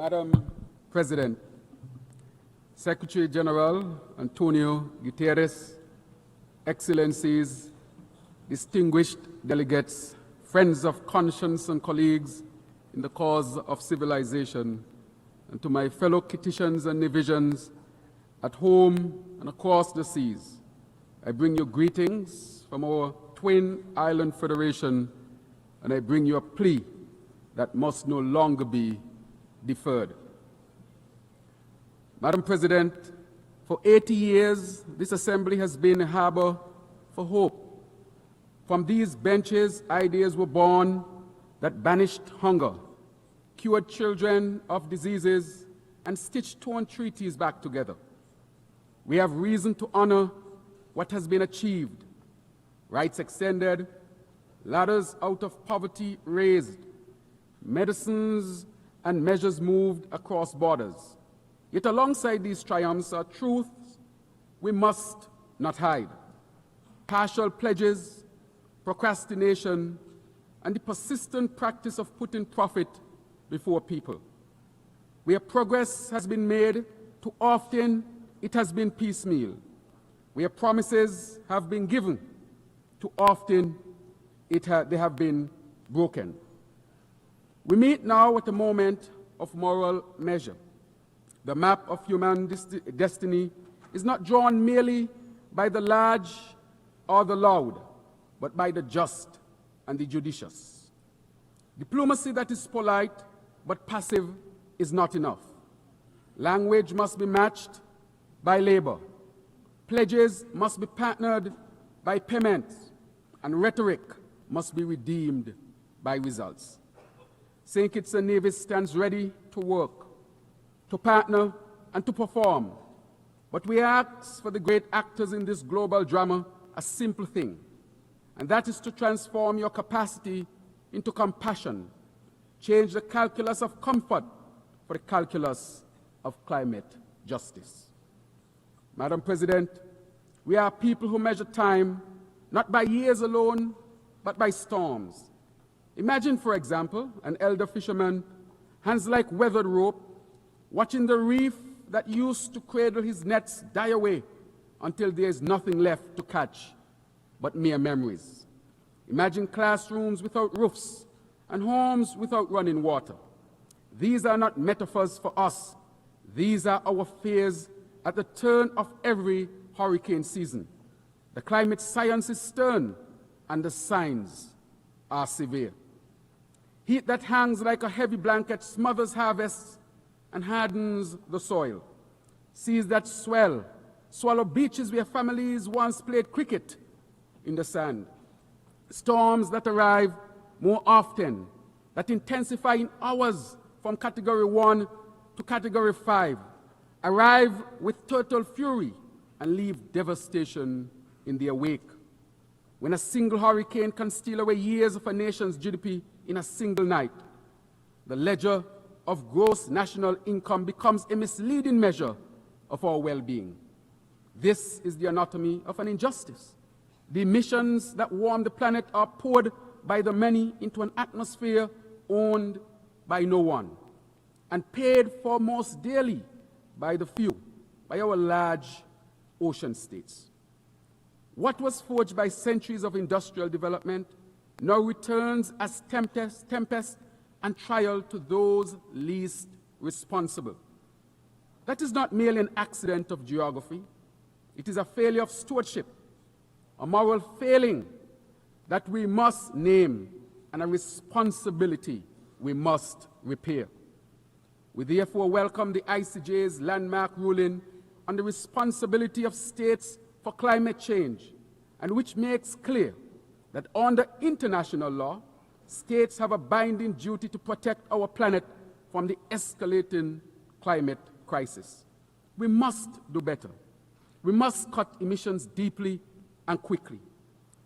Madam President, Secretary General Antonio Guterres, Excellencies, distinguished delegates, friends of conscience and colleagues in the cause of civilization, and to my fellow Kititians and Nevisians at home and across the seas, I bring you greetings from our twin island federation, and I bring you a plea that must no longer be deferred. Madam President, for 80 years, this Assembly has been a harbor for hope. From these benches, ideas were born that banished hunger, cured children of diseases, and stitched torn treaties back together. We have reason to honor what has been achieved: rights extended, ladders out of poverty raised, medicines and measures moved across borders. Yet alongside these triumphs are truths we must not hide: partial pledges, procrastination, and the persistent practice of putting profit before people. Where progress has been made, too often it has been piecemeal. Where promises have been given, too often they have been broken. We meet now at a moment of moral measure. The map of human destiny is not drawn merely by the large or the loud, but by the just and the judicious. Diplomacy that is polite but passive is not enough. Language must be matched by labor. Pledges must be partnered by payments, and rhetoric must be redeemed by results. St. Kitts and Nevis stands ready to work, to partner, and to perform. But we ask for the great actors in this global drama a simple thing, and that is to transform your capacity into compassion, change the calculus of comfort for the calculus of climate justice. Madam President, we are people who measure time not by years alone, but by storms. Imagine, for example, an elder fisherman, hands like weathered rope, watching the reef that used to cradle his nets die away until there is nothing left to catch but mere memories. Imagine classrooms without roofs and homes without running water. These are not metaphors for us. These are our fears at the turn of every hurricane season. The climate science is stern and the signs are severe. Heat that hangs like a heavy blanket smothers harvests and hardens the soil. Seas that swell swallow beaches where families once played cricket in the sand. Storms that arrive more often, that intensify in hours from Category 1 to Category 5, arrive with total fury and leave devastation in their wake. When a single hurricane can steal away years of a nation's GDP in a single night, the ledger of gross national income becomes a misleading measure of our well-being. This is the anatomy of an injustice. The emissions that warm the planet are poured by the many into an atmosphere owned by no one, and paid for most dearly by the few, by our large ocean states. What was forged by centuries of industrial development now returns as tempest and trial to those least responsible. That is not merely an accident of geography. It is a failure of stewardship, a moral failing that we must name, and a responsibility we must repair. We therefore welcome the ICJ's landmark ruling on the responsibility of states for climate change, and which makes clear that under international law, states have a binding duty to protect our planet from the escalating climate crisis. We must do better. We must cut emissions deeply and quickly,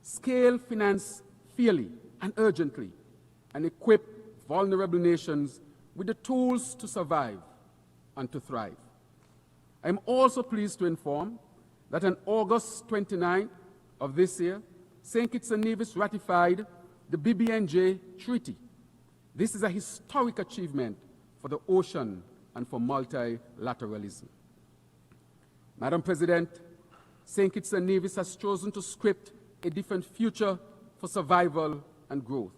scale finance fairly and urgently, and equip vulnerable nations with the tools to survive and to thrive. I am also pleased to inform that on August 29th of this year, St. Kitts and Nevis ratified the BBNJ Treaty. This is a historic achievement for the ocean, and for multilateralism. Madam President, St. Kitts and Nevis has chosen to script a different future for survival and growth,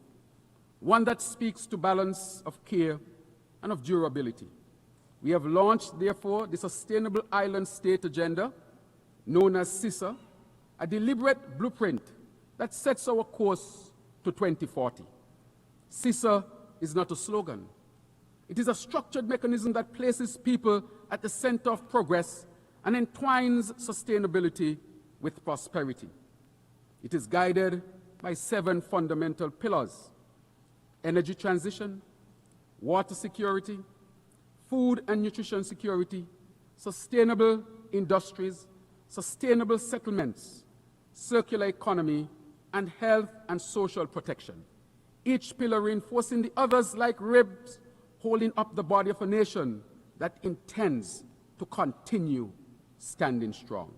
one that speaks to balance of care and of durability. We have launched, therefore, the Sustainable Island State Agenda, known as TeleSUR, a deliberate blueprint that sets our course to 2040. TeleSUR is not a slogan. It is a structured mechanism that places people at the center of progress and entwines sustainability with prosperity. It is guided by 7 fundamental pillars: energy transition, water security, food and nutrition security, sustainable industries, sustainable settlements, circular economy, and health and social protection. Each pillar reinforcing the others like ribs, holding up the body of a nation that intends to continue standing strong.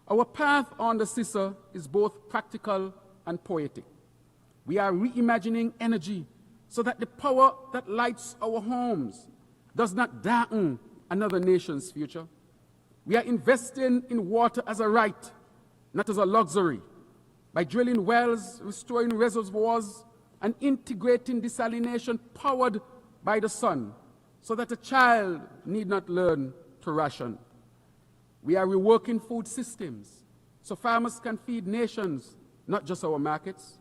Our path on the TeleSUR is both practical and poetic. We are reimagining energy so that the power that lights our homes does not darken another nation's future. We are investing in water as a right, not as a luxury, by drilling wells, restoring reservoirs, and integrating desalination powered by the sun so that a child need not learn to ration. We are reworking food systems so farmers can feed nations, not just our markets.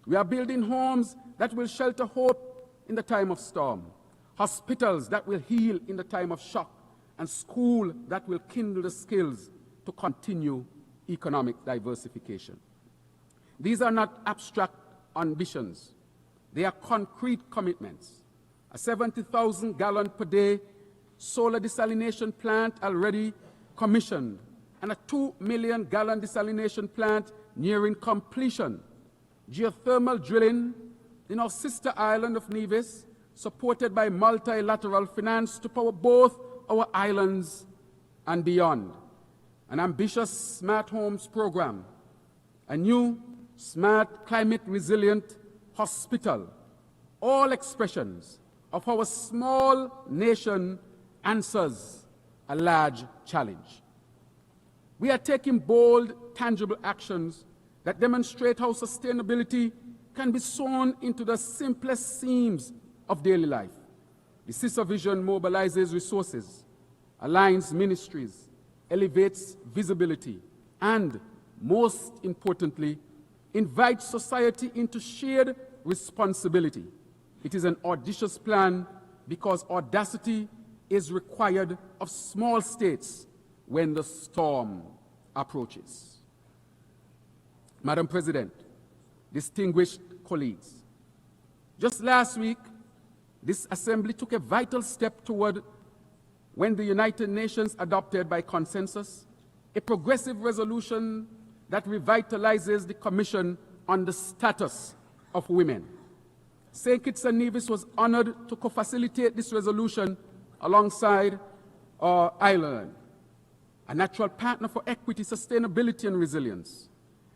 We are building homes that will shelter hope in the time of storm, hospitals that will heal in the time of shock, and schools that will kindle the skills to continue economic diversification. These are not abstract ambitions. They are concrete commitments. A 70,000 gallon per day solar desalination plant already commissioned, and a 2 million gallon desalination plant nearing completion. Geothermal drilling in our sister island of Nevis, supported by multilateral finance to power both our islands and beyond. An ambitious smart homes program, a new smart climate resilient hospital, all expressions of our small nation answers a large challenge. We are taking bold, tangible actions that demonstrate how sustainability can be sewn into the simplest seams of daily life. The TeleSUR vision mobilizes resources, aligns ministries, elevates visibility, and, most importantly, invites society into shared responsibility. It is an audacious plan because audacity is required of small states when the storm approaches. Madam President, distinguished colleagues, just last week, this Assembly took a vital step toward when the United Nations adopted by consensus a progressive resolution that revitalizes the Commission on the Status of Women. St. Kitts and Nevis was honored to co-facilitate this resolution alongside our island, a natural partner for equity, sustainability, and resilience.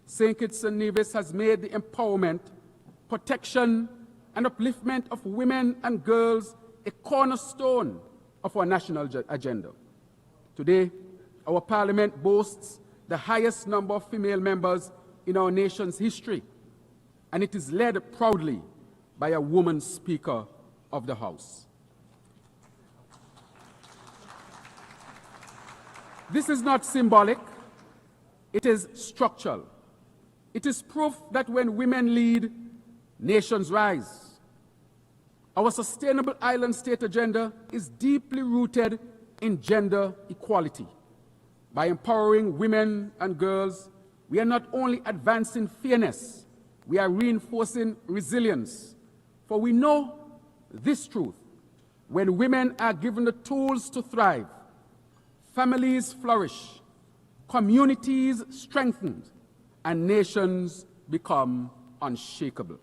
St. Kitts and Nevis has made the empowerment, protection, and upliftment of women and girls a cornerstone of our national agenda. Today, our parliament boasts the highest number of female members in our nation's history, and it is led proudly by a woman Speaker of the House. This is not symbolic, it is structural. It is proof that when women lead, nations rise. Our Sustainable Island State Agenda is deeply rooted in gender equality. By empowering women and girls, we are not only advancing fairness, we are reinforcing resilience. For we know this truth: when women are given the tools to thrive, families flourish, communities strengthen, and nations become unshakable.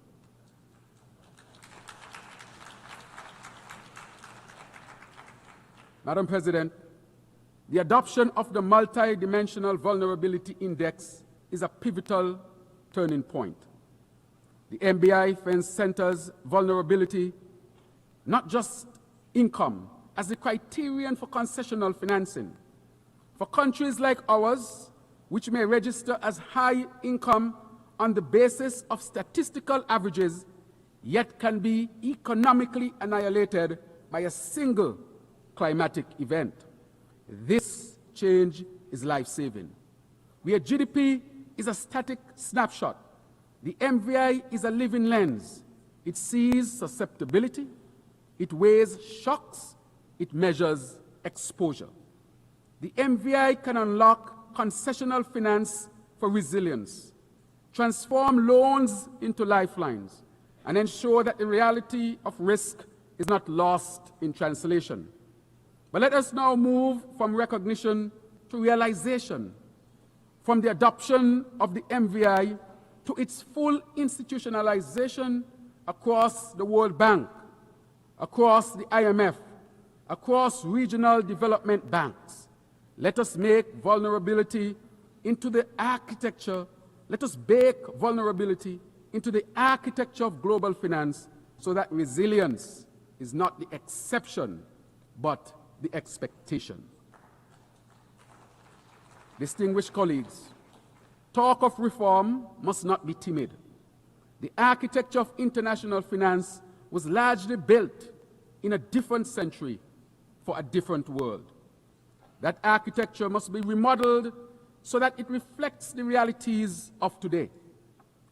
Madam President, the adoption of the Multidimensional Vulnerability Index is a pivotal turning point. The MBI centers vulnerability not just income as the criterion for concessional financing. For countries like ours, which may register as high income on the basis of statistical averages, yet can be economically annihilated by a single climatic event. This change is life-saving. Where GDP is a static snapshot, the MVI is a living lens. It sees susceptibility, it weighs shocks, it measures exposure. The MVI can unlock concessional finance for resilience, transform loans into lifelines, and ensure that the reality of risk is not lost in translation. But let us now move from recognition to realization, from the adoption of the MVI to its full institutionalization across the World Bank, across the IMF, across regional development banks. Let us make vulnerability into the architecture, let us bake vulnerability into the architecture of global finance so that resilience is not the exception, but the expectation. Distinguished colleagues, talk of reform must not be timid. The architecture of international finance was largely built in a different century for a different world. That architecture must be remodeled so that it reflects the realities of today.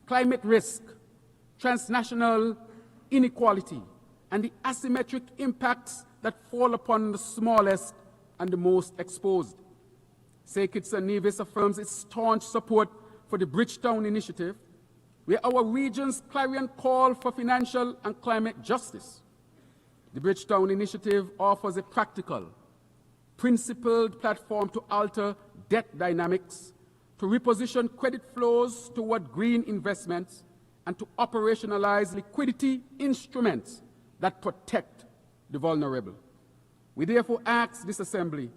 Climate risk, transnational inequality, and the asymmetric impacts that fall upon the smallest and the most exposed. Terrance Nevis affirms its staunch support for the Bridgetown Initiative, where our region's clarion call for financial and climate justice. The Bridgetown Initiative offers a practical, principled platform to alter debt dynamics, to reposition credit flows toward green investments, and to operationalize liquidity instruments that protect the vulnerable. We therefore ask this Assembly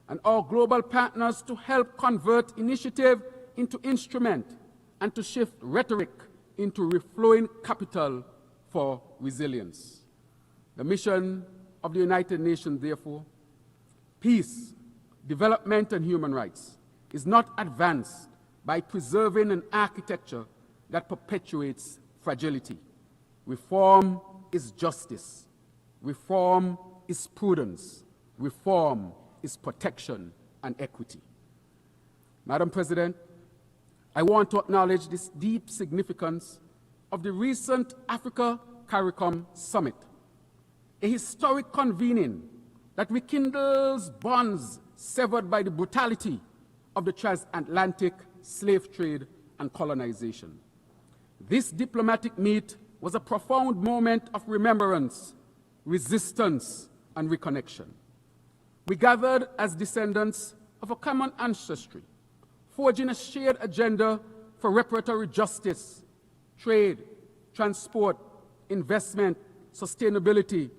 and our global partners to help convert initiative into instrument and to shift rhetoric into reflowing capital for resilience. The mission of the United Nations, therefore, peace, development, and human rights, is not advanced by preserving an architecture that perpetuates fragility. Reform is justice. Reform is prudence. Reform is protection and equity. Madam President, I want to acknowledge this deep significance of the recent Africa-CARICOM Summit, a historic convening that rekindles bonds severed by the brutality of the transatlantic slave trade and colonization. This diplomatic meet was a profound moment of remembrance, resistance, and reconnection. We gathered as descendants of a common ancestry, forging a shared agenda for reparatory justice, trade, transport, investment, sustainability,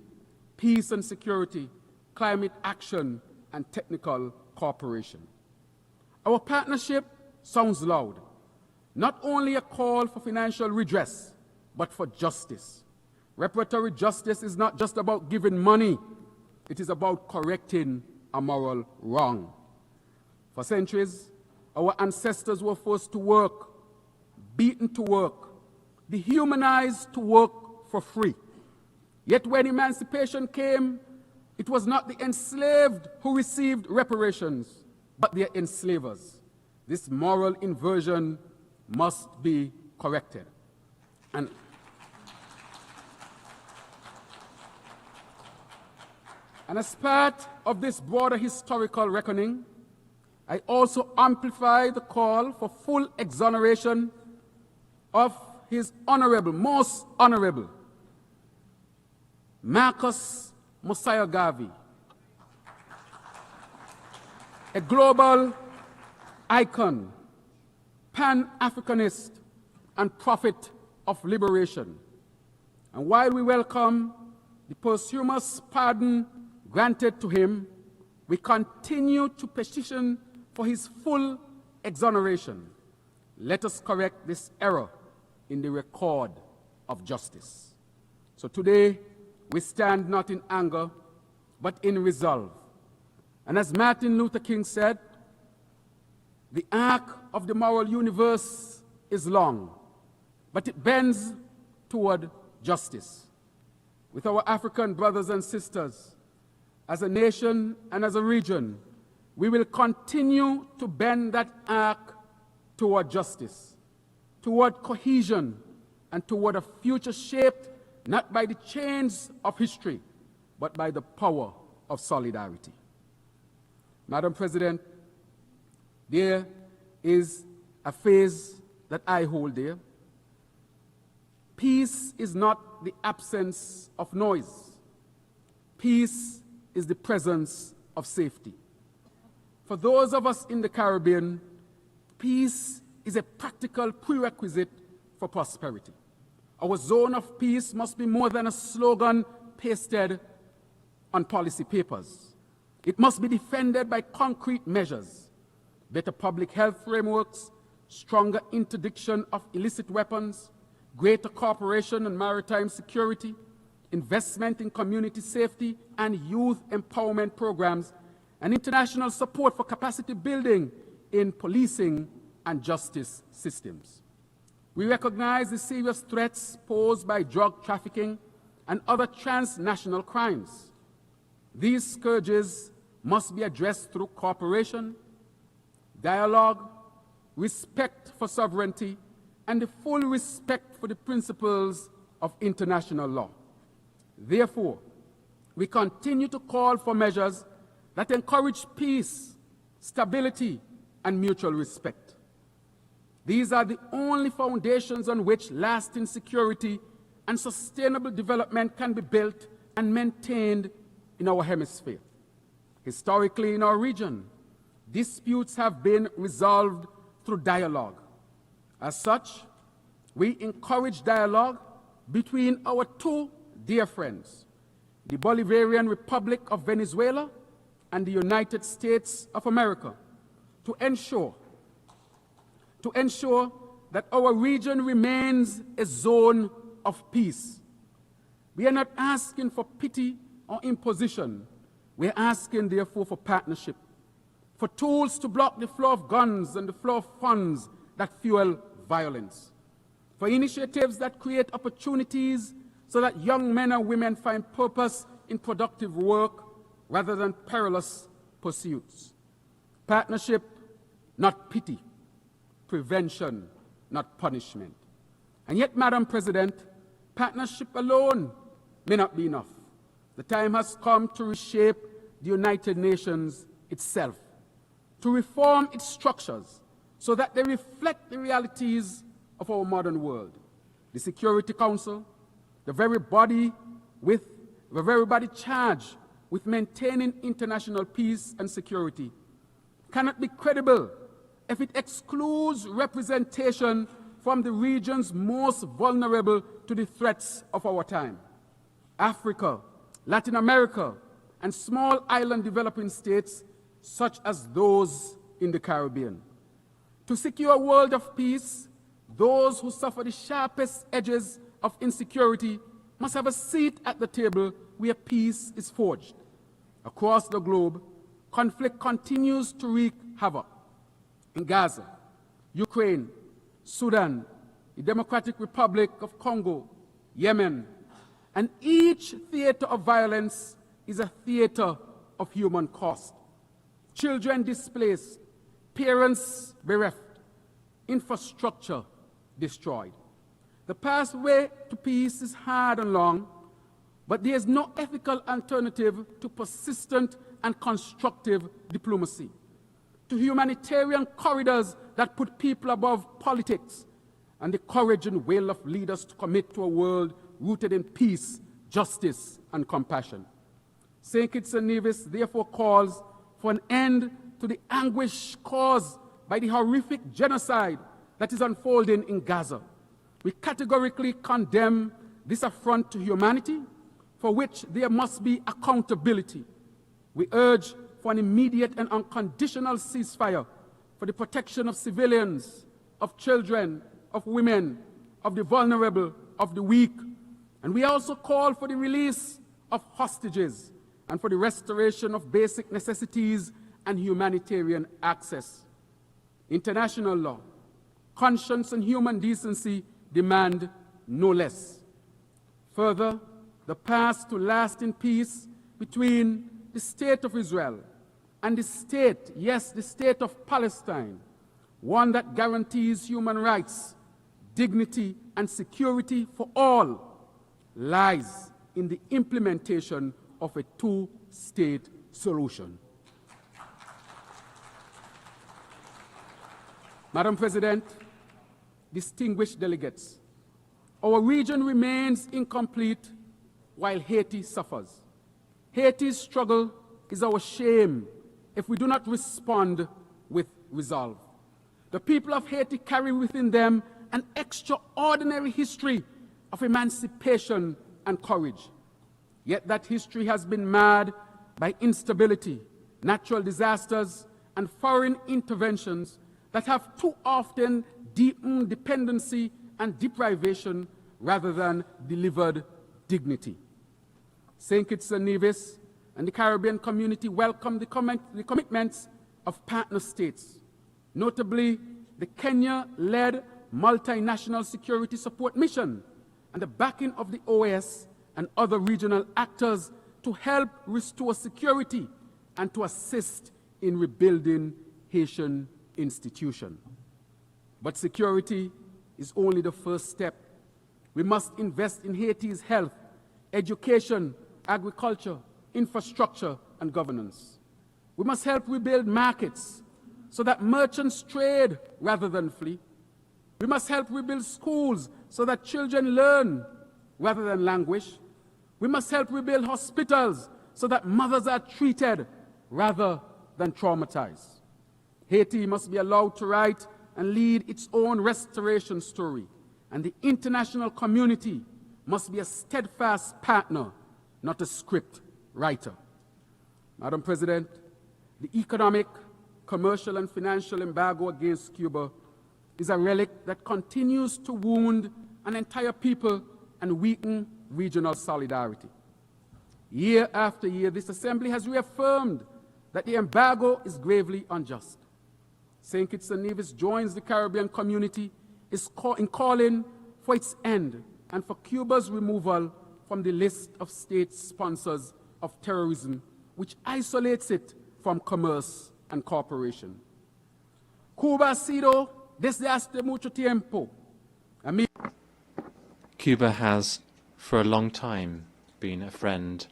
peace and security, climate action, and technical cooperation. Our partnership sounds loud, not only a call for financial redress, but for justice. Reparatory justice is not just about giving money, it is about correcting a moral wrong. For centuries, our ancestors were forced to work, beaten to work, dehumanized to work for free. Yet when emancipation came, it was not the enslaved who received reparations, but their enslavers. This moral inversion must be corrected. And as part of this broader historical reckoning, I also amplify the call for full exoneration of His Honorable, Most Honorable, Marcus Mosiah Garvey, a global icon, Pan-Africanist, and prophet of liberation. And while we welcome the posthumous pardon granted to him, we continue to petition for his full exoneration. Let us correct this error in the record of justice. So today, we stand not in anger, but in resolve. And as Martin Luther King said, the arc of the moral universe is long, but it bends toward justice. With our African brothers and sisters, as a nation and as a region, we will continue to bend that arc toward justice, toward cohesion, and toward a future shaped not by the chains of history, but by the power of solidarity. Madam President, there is a phrase that I hold dear. Peace is not the absence of noise. Peace is the presence of safety. For those of us in the Caribbean, peace is a practical prerequisite for prosperity. Our zone of peace must be more than a slogan pasted on policy papers. It must be defended by concrete measures, better public health frameworks, stronger interdiction of illicit weapons, greater cooperation on maritime security, investment in community safety and youth empowerment programs, and international support for capacity building in policing and justice systems. We recognize the serious threats posed by drug trafficking and other transnational crimes. These scourges must be addressed through cooperation, dialogue, respect for sovereignty, and the full respect for the principles of international law. Therefore, we continue to call for measures that encourage peace, stability, and mutual respect. These are the only foundations on which lasting security and sustainable development can be built and maintained in our hemisphere. Historically, in our region, disputes have been resolved through dialogue. As such, we encourage dialogue between our two dear friends, the Bolivarian Republic of Venezuela and the United States of America, to ensure that our region remains a zone of peace. We are not asking for pity or imposition. We are asking, therefore, for partnership, for tools to block the flow of guns and the flow of funds that fuel violence, for initiatives that create opportunities so that young men and women find purpose in productive work rather than perilous pursuits. Partnership, not pity. Prevention, not punishment. And yet, Madam President, partnership alone may not be enough. The time has come to reshape the United Nations itself, to reform its structures so that they reflect the realities of our modern world. The Security Council, the very body charged with maintaining international peace and security, cannot be credible if it excludes representation from the regions most vulnerable to the threats of our time. Africa, Latin America, and small island developing states such as those in the Caribbean. To secure a world of peace, those who suffer the sharpest edges of insecurity must have a seat at the table where peace is forged. Across the globe, conflict continues to wreak havoc. In Gaza, Ukraine, Sudan, the Democratic Republic of Congo, Yemen, and each theater of violence is a theater of human cost. Children displaced, parents bereft, infrastructure destroyed. The pathway to peace is hard and long, but there is no ethical alternative to persistent and constructive diplomacy, to humanitarian corridors that put people above politics, and the courage and will of leaders to commit to a world rooted in peace, justice, and compassion. St. Kitts and Nevis therefore calls for an end to the anguish caused by the horrific genocide that is unfolding in Gaza. We categorically condemn this affront to humanity, for which there must be accountability. We urge for an immediate and unconditional ceasefire for the protection of civilians, of children, of women, of the vulnerable, of the weak. And we also call for the release of hostages and for the restoration of basic necessities and humanitarian access. International law, conscience, and human decency demand no less. Further, the path to lasting peace between the State of Israel and the state, yes, the State of Palestine, one that guarantees human rights, dignity, and security for all, lies in the implementation of a two-state solution. Madam President, distinguished delegates, our region remains incomplete while Haiti suffers. Haiti's struggle is our shame if we do not respond with resolve. The people of Haiti carry within them an extraordinary history of emancipation and courage. Yet that history has been marred by instability, natural disasters, and foreign interventions that have too often deepened dependency and deprivation rather than delivered dignity. St. Kitts and Nevis and the Caribbean community welcome the commitments of partner states, notably the Kenya-led multinational security support mission and the backing of the OAS and other regional actors to help restore security and to assist in rebuilding Haitian institutions. But security is only the first step. We must invest in Haiti's health, education, agriculture, infrastructure, and governance. We must help rebuild markets so that merchants trade rather than flee. We must help rebuild schools so that children learn rather than languish. We must help rebuild hospitals so that mothers are treated rather than traumatized. Haiti must be allowed to write and lead its own restoration story, and the international community must be a steadfast partner, not a script writer. Madam President, the economic, commercial, and financial embargo against Cuba is a relic that continues to wound an entire people and weaken regional solidarity. Year after year, this Assembly has reaffirmed that the embargo is gravely unjust. St. Kitts and Nevis joins the Caribbean community in calling for its end and for Cuba's removal from the list of state sponsors of terrorism, which isolates it from commerce and cooperation. Cuba ha sido desde hace mucho tiempo. Cuba has, for a long time, been a friend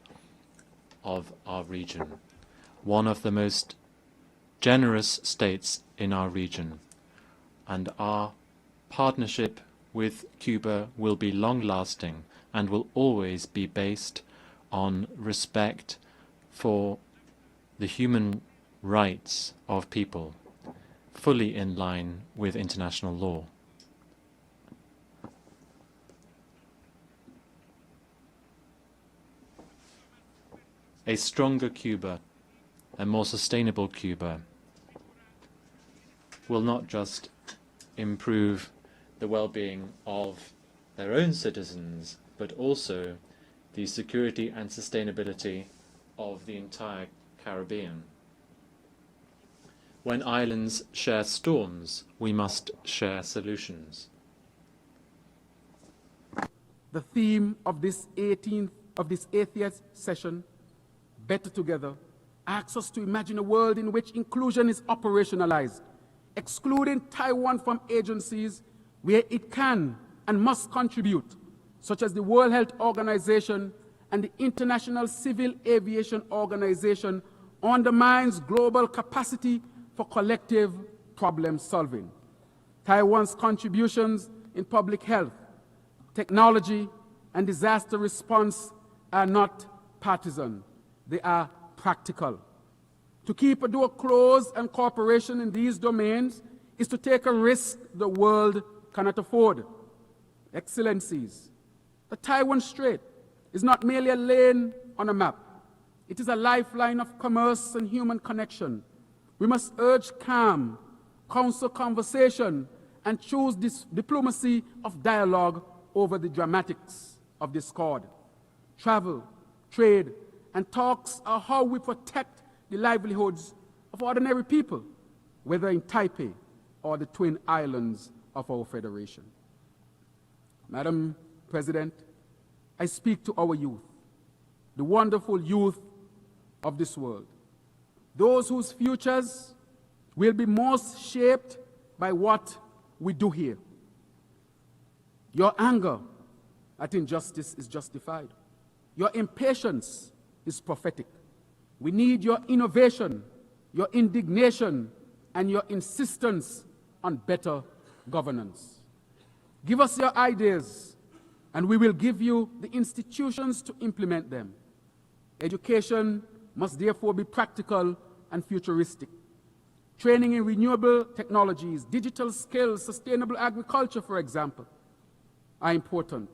of our region, one of the most generous states in our region, and our partnership with Cuba will be long-lasting and will always be based on respect for the human rights of people, fully in line with international law. A stronger Cuba, a more sustainable Cuba, will not just improve the well-being of their own citizens, but also the security and sustainability of the entire Caribbean. When islands share storms, we must share solutions. The theme of this 80th session, Better Together, asks us to imagine a world in which inclusion is operationalized, excluding Taiwan from agencies where it can and must contribute, such as the World Health Organization and the International Civil Aviation Organization, undermines global capacity for collective problem solving. Taiwan's contributions in public health, technology, and disaster response are not partisan. They are practical. To keep a door closed and cooperation in these domains is to take a risk the world cannot afford. Excellencies, the Taiwan Strait is not merely a lane on a map. It is a lifeline of commerce and human connection. We must urge calm, counsel conversation, and choose this diplomacy of dialogue over the dramatics of discord. Travel, trade, and talks are how we protect the livelihoods of ordinary people, whether in Taipei or the twin islands of our federation. Madam President, I speak to our youth, the wonderful youth of this world, those whose futures will be most shaped by what we do here. Your anger at injustice is justified. Your impatience is prophetic. We need your innovation, your indignation, and your insistence on better governance. Give us your ideas, and we will give you the institutions to implement them. Education must therefore be practical and futuristic. Training in renewable technologies, digital skills, sustainable agriculture, for example, are important.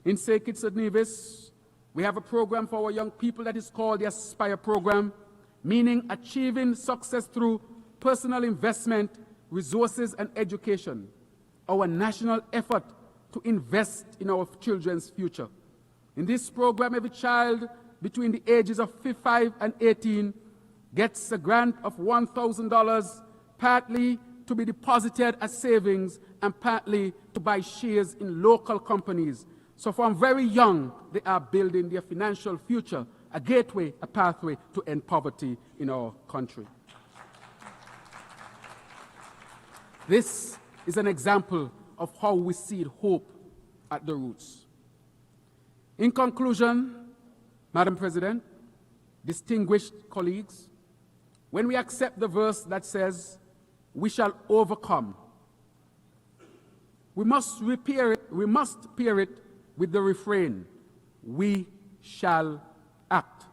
In St. Kitts and Nevis, we have a program for our young people that is called the Aspire program, meaning achieving success through personal investment, resources, and education. Our national effort to invest in our children's future. In this program, every child between the ages of 5 and 18 gets a grant of $1,000, partly to be deposited as savings and partly to buy shares in local companies. So from very young, they are building their financial future, a gateway, a pathway to end poverty in our country. This is an example of how we seed hope at the roots. In conclusion, Madam President, distinguished colleagues, when we accept the verse that says, "We shall overcome," we must pair it with the refrain, "We shall act."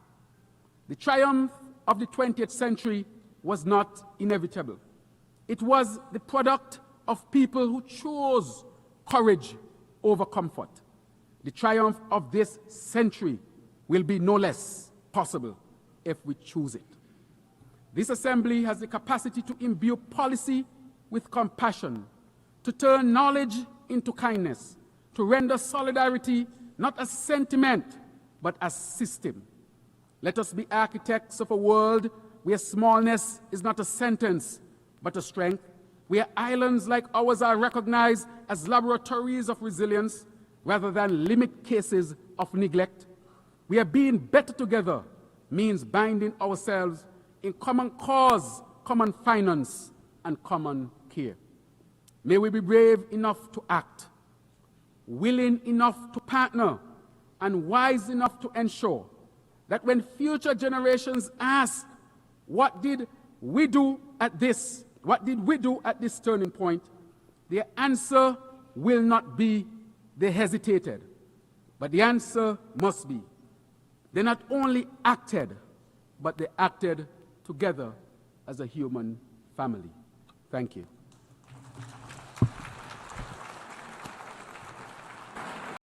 The triumph of the 20th century was not inevitable. It was the product of people who chose courage over comfort. The triumph of this century will be no less possible if we choose it. This assembly has the capacity to imbue policy with compassion, to turn knowledge into kindness, to render solidarity not as sentiment, but as system. Let us be architects of a world where smallness is not a sentence, but a strength, where islands like ours are recognized as laboratories of resilience rather than limit cases of neglect, where being better together means binding ourselves in common cause, common finance, and common care. May we be brave enough to act, willing enough to partner, and wise enough to ensure that when future generations ask, what did we do at this turning point, their answer will not be they hesitated, but the answer must be they not only acted, but they acted together as a human family. Thank you.